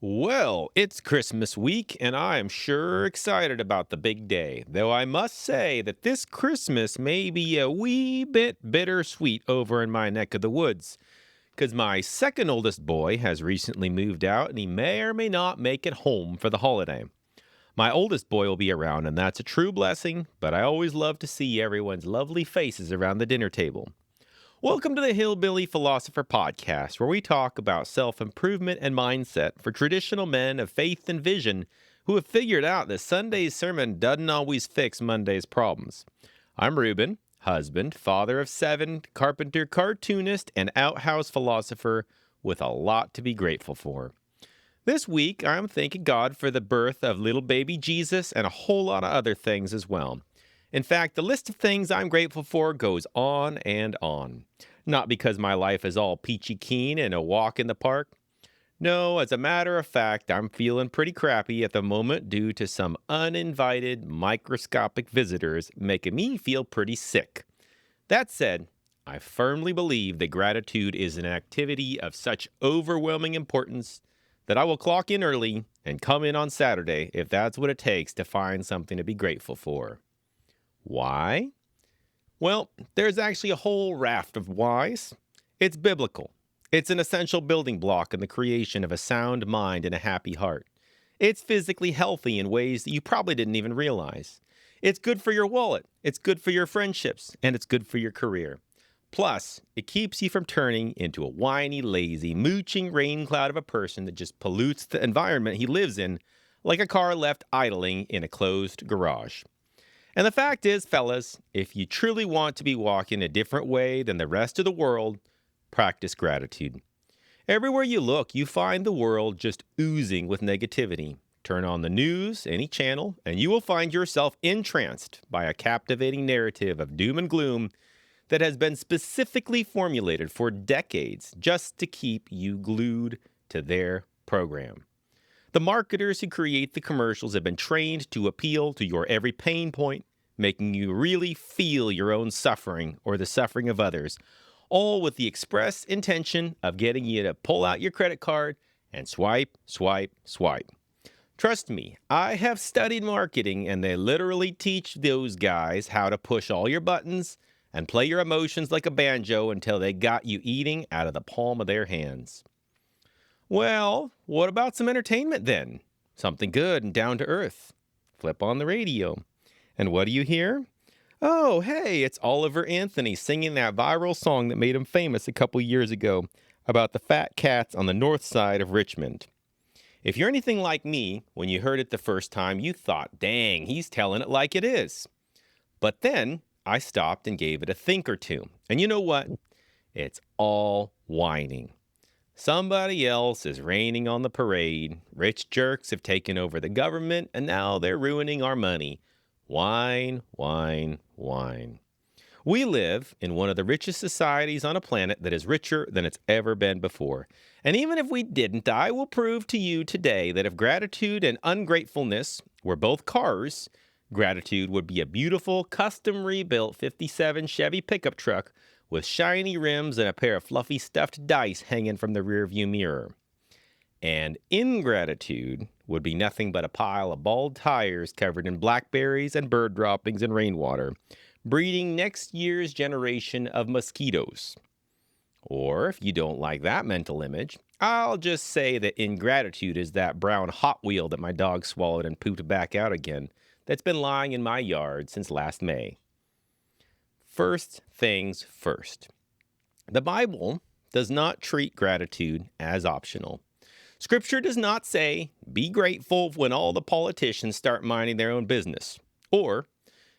Well, it's Christmas week, and I am sure excited about the big day. Though I must say that this Christmas may be a wee bit bittersweet over in my neck of the woods, because my second oldest boy has recently moved out and he may or may not make it home for the holiday. My oldest boy will be around, and that's a true blessing, but I always love to see everyone's lovely faces around the dinner table. Welcome to the Hillbilly Philosopher Podcast, where we talk about self improvement and mindset for traditional men of faith and vision who have figured out that Sunday's sermon doesn't always fix Monday's problems. I'm Ruben, husband, father of 7, carpenter, cartoonist, and outhouse philosopher with a lot to be grateful for. This week, I'm thanking God for the birth of little baby Jesus and a whole lot of other things as well. In fact, the list of things I'm grateful for goes on and on. Not because my life is all peachy keen and a walk in the park. No, as a matter of fact, I'm feeling pretty crappy at the moment due to some uninvited microscopic visitors making me feel pretty sick. That said, I firmly believe that gratitude is an activity of such overwhelming importance that I will clock in early and come in on Saturday if that's what it takes to find something to be grateful for. Why? Well, there's actually a whole raft of whys. It's biblical. It's an essential building block in the creation of a sound mind and a happy heart. It's physically healthy in ways that you probably didn't even realize. It's good for your wallet, it's good for your friendships, and it's good for your career. Plus, it keeps you from turning into a whiny, lazy, mooching rain cloud of a person that just pollutes the environment he lives in like a car left idling in a closed garage. And the fact is, fellas, if you truly want to be walking a different way than the rest of the world, practice gratitude. Everywhere you look, you find the world just oozing with negativity. Turn on the news, any channel, and you will find yourself entranced by a captivating narrative of doom and gloom that has been specifically formulated for decades just to keep you glued to their program. The marketers who create the commercials have been trained to appeal to your every pain point, making you really feel your own suffering or the suffering of others, all with the express intention of getting you to pull out your credit card and swipe, swipe, swipe. Trust me, I have studied marketing, and they literally teach those guys how to push all your buttons and play your emotions like a banjo until they got you eating out of the palm of their hands. Well, what about some entertainment then? Something good and down to earth. Flip on the radio. And what do you hear? Oh, hey, it's Oliver Anthony singing that viral song that made him famous a couple years ago about the fat cats on the north side of Richmond. If you're anything like me, when you heard it the first time, you thought, dang, he's telling it like it is. But then I stopped and gave it a think or two. And you know what? It's all whining. Somebody else is raining on the parade. Rich jerks have taken over the government, and now they're ruining our money. Whine, whine, whine. We live in one of the richest societies on a planet that is richer than it's ever been before. And even if we didn't, I will prove to you today that if gratitude and ungratefulness were both cars, gratitude would be a beautiful, custom rebuilt 57 Chevy pickup truck with shiny rims and a pair of fluffy stuffed dice hanging from the rearview mirror. And ingratitude would be nothing but a pile of bald tires covered in blackberries and bird droppings and rainwater, breeding next year's generation of mosquitoes. Or, if you don't like that mental image, I'll just say that ingratitude is that brown Hot Wheel that my dog swallowed and pooped back out again that's been lying in my yard since last May. First things first. The Bible does not treat gratitude as optional. Scripture does not say, be grateful when all the politicians start minding their own business. Or,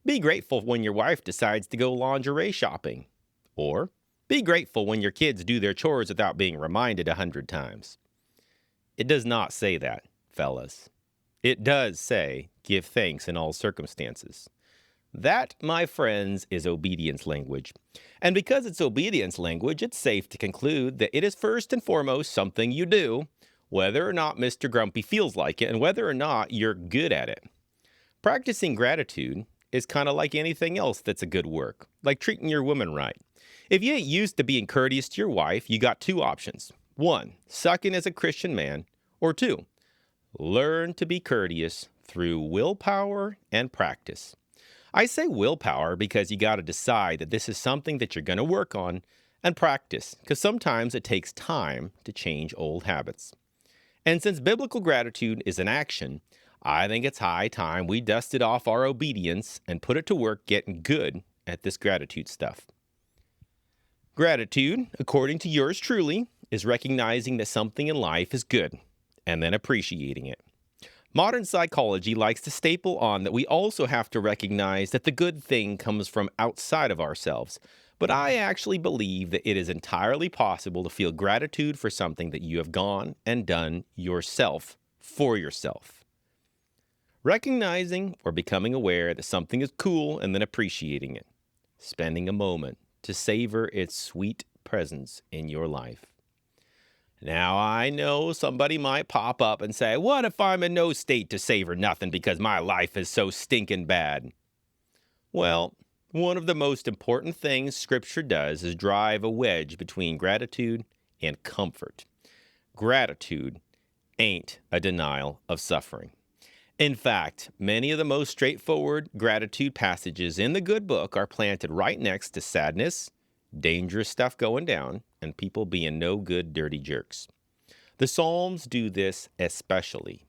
be grateful when your wife decides to go lingerie shopping. Or, be grateful when your kids do their chores without being reminded 100 times. It does not say that, fellas. It does say, give thanks in all circumstances. That, my friends, is obedience language. And because it's obedience language, it's safe to conclude that it is first and foremost something you do, whether or not Mr. Grumpy feels like it and whether or not you're good at it. Practicing gratitude is kind of like anything else that's a good work, like treating your woman right. If you ain't used to being courteous to your wife, you got two options. One, suck in as a Christian man, Or 2, learn to be courteous through willpower and practice. I say willpower because you got to decide that this is something that you're going to work on, and practice because sometimes it takes time to change old habits. And since biblical gratitude is an action, I think it's high time we dusted off our obedience and put it to work getting good at this gratitude stuff. Gratitude, according to yours truly, is recognizing that something in life is good and then appreciating it. Modern psychology likes to staple on that we also have to recognize that the good thing comes from outside of ourselves. But I actually believe that it is entirely possible to feel gratitude for something that you have gone and done yourself for yourself. Recognizing or becoming aware that something is cool and then appreciating it. Spending a moment to savor its sweet presence in your life. Now, I know somebody might pop up and say, what if I'm in no state to savor nothing because my life is so stinking bad? Well, one of the most important things Scripture does is drive a wedge between gratitude and comfort. Gratitude ain't a denial of suffering. In fact, many of the most straightforward gratitude passages in the good book are planted right next to sadness, dangerous stuff going down, and people being no good dirty jerks. The Psalms do this especially.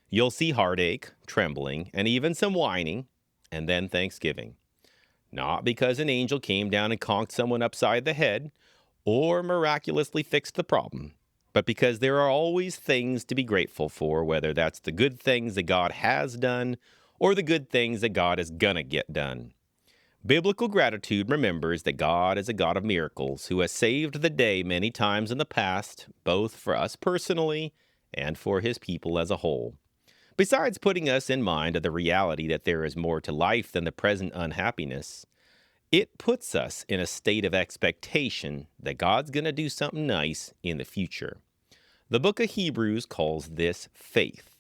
You'll see heartache, trembling, and even some whining, and then thanksgiving. Not because an angel came down and conked someone upside the head, or miraculously fixed the problem, but because there are always things to be grateful for, whether that's the good things that God has done, or the good things that God is gonna get done. Biblical gratitude remembers that God is a God of miracles who has saved the day many times in the past, both for us personally and for his people as a whole. Besides putting us in mind of the reality that there is more to life than the present unhappiness, it puts us in a state of expectation that God's going to do something nice in the future. The book of Hebrews calls this faith.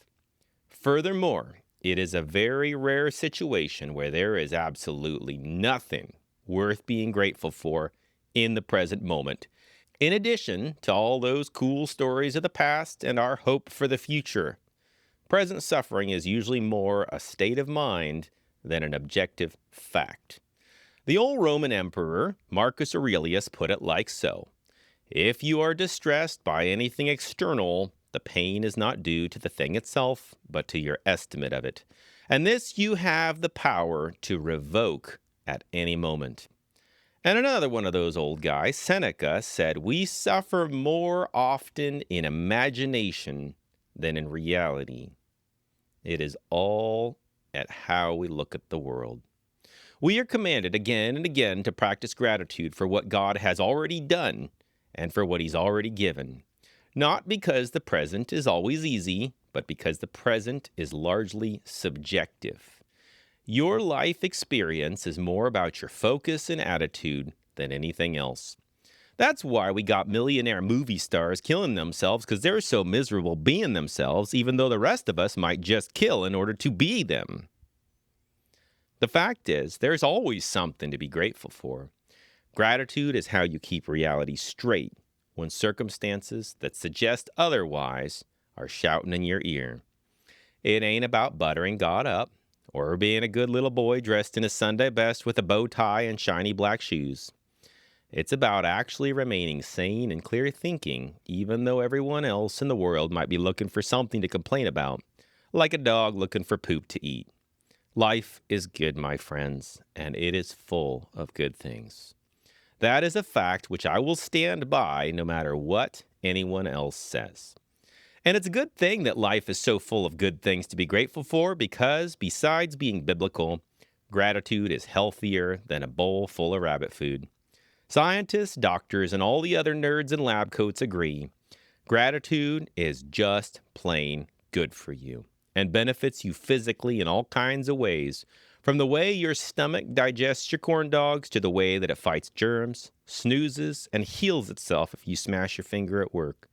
Furthermore, it is a very rare situation where there is absolutely nothing worth being grateful for in the present moment, in addition to all those cool stories of the past and our hope for the future. Present suffering is usually more a state of mind than an objective fact. The old Roman emperor, Marcus Aurelius, put it like so: if you are distressed by anything external, the pain is not due to the thing itself, but to your estimate of it. And this you have the power to revoke at any moment. And another one of those old guys, Seneca, said, we suffer more often in imagination than in reality. It is all at how we look at the world. We are commanded again and again to practice gratitude for what God has already done and for what he's already given. Not because the present is always easy, but because the present is largely subjective. Your life experience is more about your focus and attitude than anything else. That's why we got millionaire movie stars killing themselves, because they're so miserable being themselves, even though the rest of us might just kill in order to be them. The fact is, there's always something to be grateful for. Gratitude is how you keep reality straight when circumstances that suggest otherwise are shouting in your ear. It ain't about buttering God up or being a good little boy dressed in his Sunday best with a bow tie and shiny black shoes. It's about actually remaining sane and clear thinking, even though everyone else in the world might be looking for something to complain about, like a dog looking for poop to eat. Life is good, my friends, and it is full of good things. That is a fact which I will stand by no matter what anyone else says. And it's a good thing that life is so full of good things to be grateful for, because besides being biblical, gratitude is healthier than a bowl full of rabbit food. Scientists, doctors, and all the other nerds in lab coats agree. Gratitude is just plain good for you and benefits you physically in all kinds of ways, from the way your stomach digests your corn dogs to the way that it fights germs, snoozes, and heals itself if you smash your finger at work.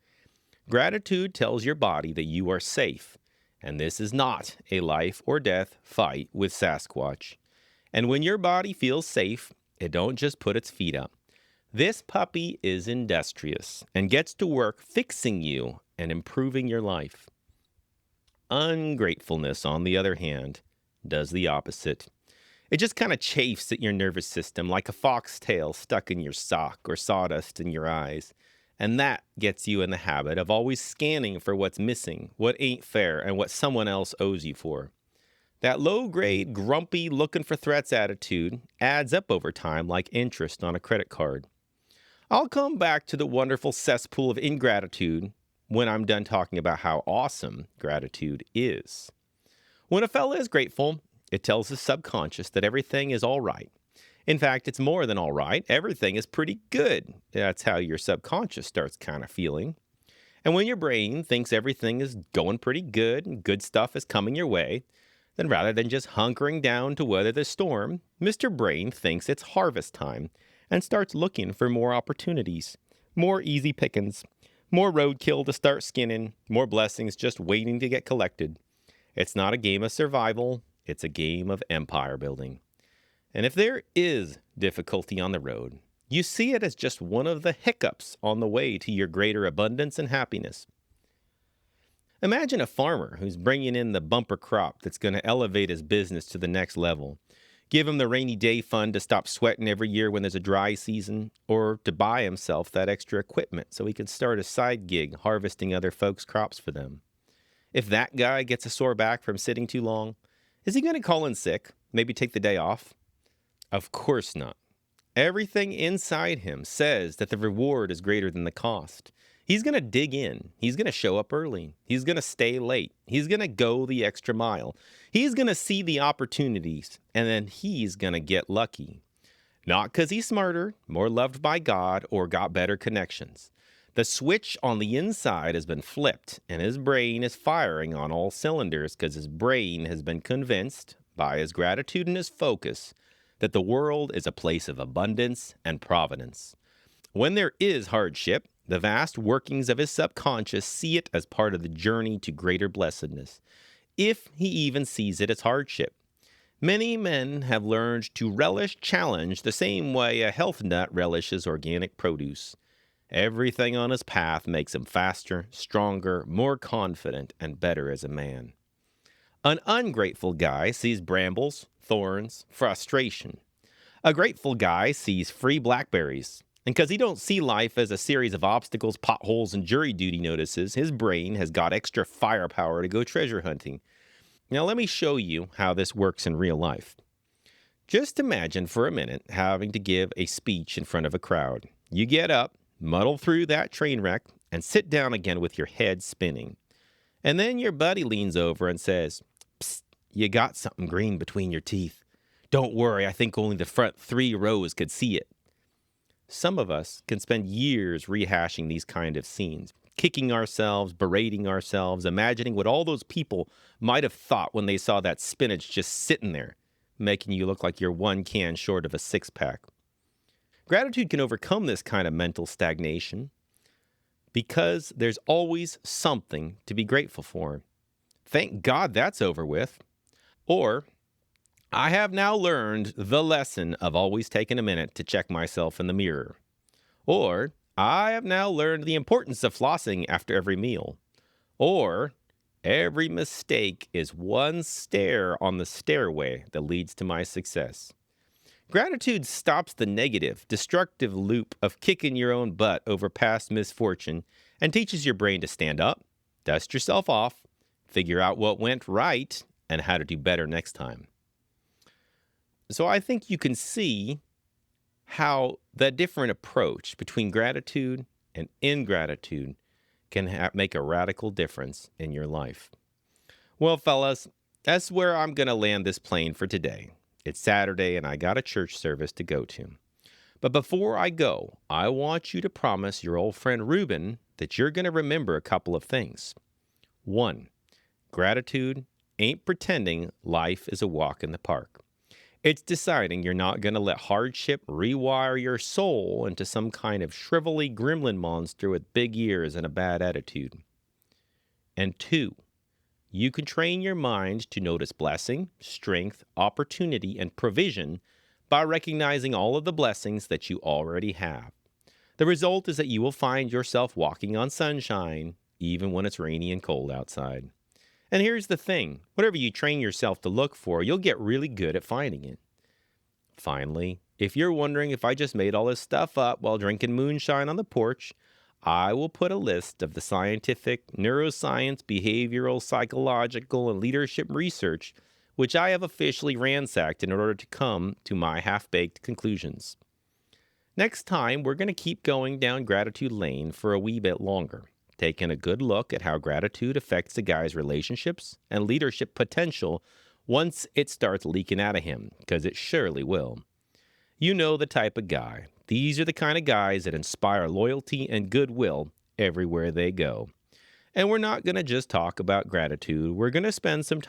Gratitude tells your body that you are safe, and this is not a life or death fight with Sasquatch. And when your body feels safe, it don't just put its feet up. This puppy is industrious and gets to work fixing you and improving your life. Ungratefulness, on the other hand, does the opposite. It just kind of chafes at your nervous system like a foxtail stuck in your sock or sawdust in your eyes. And that gets you in the habit of always scanning for what's missing, what ain't fair, and what someone else owes you for. That low grade, grumpy, looking for threats attitude adds up over time like interest on a credit card. I'll come back to the wonderful cesspool of ingratitude when I'm done talking about how awesome gratitude is. When a fella is grateful, it tells his subconscious that everything is all right. In fact, it's more than all right. Everything is pretty good. That's how your subconscious starts kind of feeling. And when your brain thinks everything is going pretty good and good stuff is coming your way, then rather than just hunkering down to weather the storm, Mr. Brain thinks it's harvest time and starts looking for more opportunities, more easy pickings, more roadkill to start skinning, more blessings just waiting to get collected. It's not a game of survival, it's a game of empire building. And if there is difficulty on the road, you see it as just one of the hiccups on the way to your greater abundance and happiness. Imagine a farmer who's bringing in the bumper crop that's going to elevate his business to the next level. Give him the rainy day fund to stop sweating every year when there's a dry season, or to buy himself that extra equipment so he can start a side gig harvesting other folks' crops for them. If that guy gets a sore back from sitting too long, is he going to call in sick, maybe take the day off? Of course not. Everything inside him says that the reward is greater than the cost. He's going to dig in. He's going to show up early. He's going to stay late. He's going to go the extra mile. He's going to see the opportunities, and then he's going to get lucky. Not because he's smarter, more loved by God, or got better connections. The switch on the inside has been flipped, and his brain is firing on all cylinders because his brain has been convinced, by his gratitude and his focus, that the world is a place of abundance and providence. When there is hardship, the vast workings of his subconscious see it as part of the journey to greater blessedness, if he even sees it as hardship. Many men have learned to relish challenge the same way a health nut relishes organic produce. Everything on his path makes him faster, stronger, more confident, and better as a man. An ungrateful guy sees brambles, thorns, frustration. A grateful guy sees free blackberries. And because he don't see life as a series of obstacles, potholes, and jury duty notices, his brain has got extra firepower to go treasure hunting. Now let me show you how this works in real life. Just imagine for a minute having to give a speech in front of a crowd. You get up, muddle through that train wreck, and sit down again with your head spinning. And then your buddy leans over and says, "Psst, you got something green between your teeth. Don't worry, I think only the front 3 rows could see it." Some of us can spend years rehashing these kind of scenes, kicking ourselves, berating ourselves, imagining what all those people might have thought when they saw that spinach just sitting there, making you look like you're 1 can short of a 6-pack. Gratitude can overcome this kind of mental stagnation because there's always something to be grateful for. Thank God that's over with. Or, I have now learned the lesson of always taking a minute to check myself in the mirror. Or, I have now learned the importance of flossing after every meal. Or, every mistake is one stair on the stairway that leads to my success. Gratitude stops the negative, destructive loop of kicking your own butt over past misfortune and teaches your brain to stand up, dust yourself off, figure out what went right, and how to do better next time. So I think you can see how the different approach between gratitude and ingratitude can make a radical difference in your life. Well, fellas, that's where I'm going to land this plane for today. It's Saturday and I got a church service to go to. But before I go, I want you to promise your old friend Ruben that you're going to remember a couple of things. 1, gratitude ain't pretending life is a walk in the park. It's deciding you're not going to let hardship rewire your soul into some kind of shrivelly gremlin monster with big ears and a bad attitude. And 2, you can train your mind to notice blessing, strength, opportunity, and provision by recognizing all of the blessings that you already have. The result is that you will find yourself walking on sunshine, even when it's rainy and cold outside. And here's the thing, whatever you train yourself to look for, you'll get really good at finding it. Finally, if you're wondering if I just made all this stuff up while drinking moonshine on the porch, I will put a list of the scientific, neuroscience, behavioral, psychological, and leadership research which I have officially ransacked in order to come to my half-baked conclusions. Next time, we're going to keep going down gratitude lane for a wee bit longer, taking a good look at how gratitude affects a guy's relationships and leadership potential once it starts leaking out of him, because it surely will. You know the type of guy. These are the kind of guys that inspire loyalty and goodwill everywhere they go. And we're not going to just talk about gratitude. We're going to spend some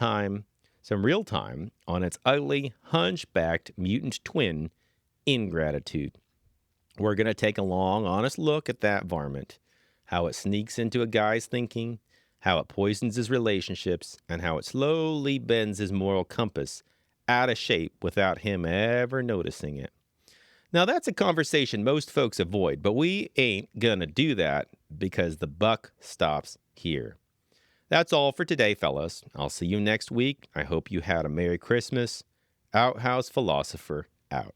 real time, on its ugly, hunchbacked mutant twin, ingratitude. We're going to take a long, honest look at that varmint, how it sneaks into a guy's thinking, how it poisons his relationships, and how it slowly bends his moral compass out of shape without him ever noticing it. Now, that's a conversation most folks avoid, but we ain't gonna do that because the buck stops here. That's all for today, fellas. I'll see you next week. I hope you had a Merry Christmas. Outhouse Philosopher out.